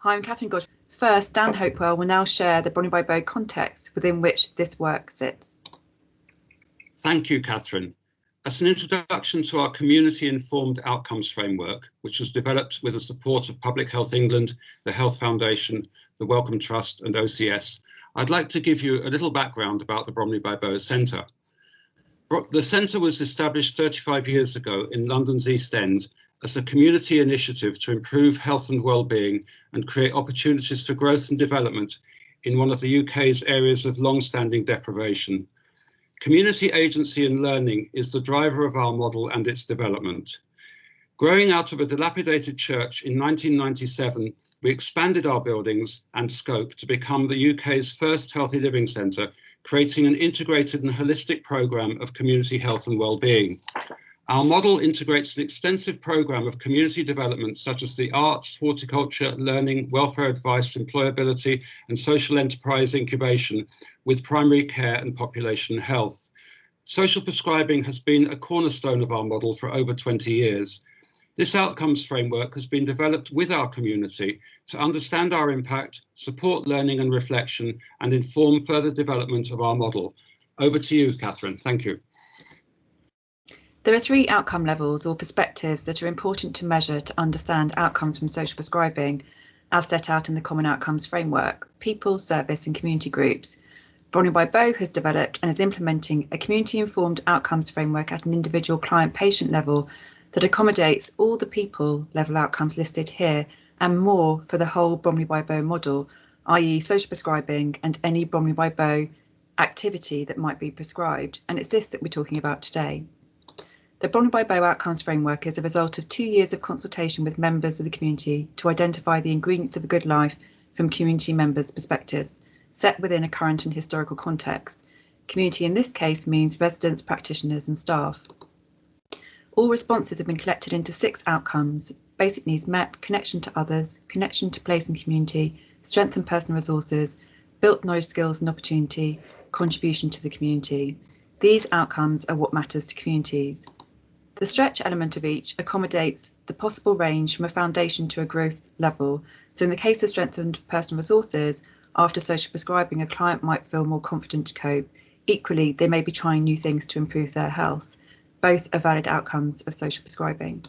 Hi, I'm Catherine Godge. First, Dan Hopewell will now share the Bromley by Bow context within which this work sits. Thank you, Catherine. As an introduction to our community-informed outcomes framework, which was developed with the support of Public Health England, the Health Foundation, the Wellcome Trust and OCS, I'd like to give you a little background about the Bromley by Bow Centre. The centre was established 35 years ago in London's East End as a community initiative to improve health and well-being and create opportunities for growth and development in one of the UK's areas of long-standing deprivation. Community agency and learning is the driver of our model and its development. Growing out of a dilapidated church in 1997, we expanded our buildings and scope to become the UK's first healthy living centre, creating an integrated and holistic programme of community health and well-being. Our model integrates an extensive programme of community development such as the arts, horticulture, learning, welfare advice, employability and social enterprise incubation with primary care and population health. Social prescribing has been a cornerstone of our model for over 20 years. This outcomes framework has been developed with our community to understand our impact, support learning and reflection, and inform further development of our model. Over to you, Catherine. Thank you. There are three outcome levels or perspectives that are important to measure to understand outcomes from social prescribing, as set out in the Common Outcomes Framework: people, service and community groups. Bromley by Bow has developed and is implementing a community-informed outcomes framework at an individual client-patient level that accommodates all the people level outcomes listed here and more for the whole Bromley by Bow model, i.e. social prescribing and any Bromley by Bow activity that might be prescribed. And it's this that we're talking about today. The Bromley by Bow Outcomes Framework is a result of 2 years of consultation with members of the community to identify the ingredients of a good life from community members' perspectives, set within a current and historical context. Community in this case means residents, practitioners and staff. All responses have been collected into 6 outcomes: basic needs met, connection to others, connection to place and community, strength and personal resources, built knowledge, skills and opportunity, contribution to the community. These outcomes are what matters to communities. The stretch element of each accommodates the possible range from a foundation to a growth level. So in the case of strengthened personal resources, after social prescribing, a client might feel more confident to cope. Equally, they may be trying new things to improve their health. Both are valid outcomes of social prescribing.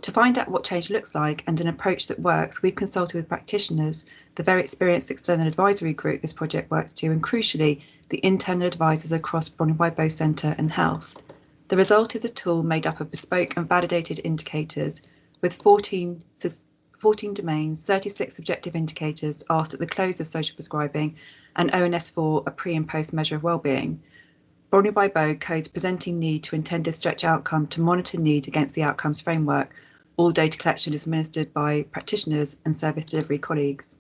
To find out what change looks like and an approach that works, we've consulted with practitioners, the very experienced external advisory group this project works to, and crucially, the internal advisors across Bromley by Bow Centre and Health. The result is a tool made up of bespoke and validated indicators with 14 domains, 36 objective indicators asked at the close of social prescribing, and ONS4, a pre and post measure of wellbeing. Bromley by Bow codes presenting need to intended stretch outcome to monitor need against the outcomes framework. All data collection is administered by practitioners and service delivery colleagues.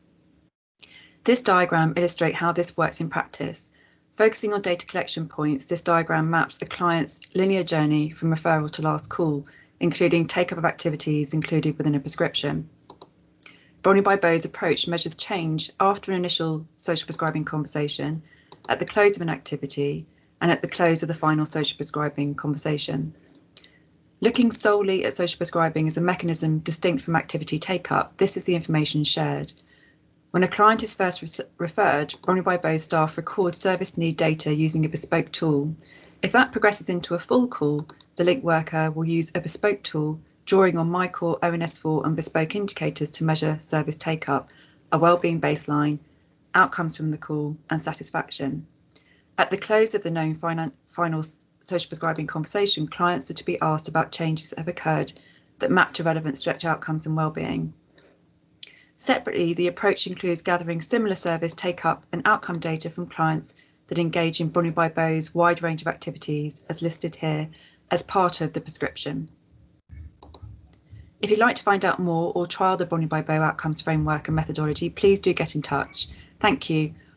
This diagram illustrates how this works in practice. Focusing on data collection points, this diagram maps a client's linear journey from referral to last call, including take-up of activities included within a prescription. Bromley by Bow's approach measures change after an initial social prescribing conversation, at the close of an activity, and at the close of the final social prescribing conversation. Looking solely at social prescribing as a mechanism distinct from activity take-up, this is the information shared. When a client is first referred, Bromley by Bow staff record service need data using a bespoke tool. If that progresses into a full call, the link worker will use a bespoke tool, drawing on MyCore, ONS4 and bespoke indicators to measure service take-up, a wellbeing baseline, outcomes from the call and satisfaction. At the close of the known final social prescribing conversation, clients are to be asked about changes that have occurred that map to relevant stretch outcomes and wellbeing. Separately, the approach includes gathering similar service take-up and outcome data from clients that engage in Bromley by Bow's wide range of activities, as listed here, as part of the prescription. If you'd like to find out more or trial the Bromley by Bow Outcomes Framework and methodology, please do get in touch. Thank you.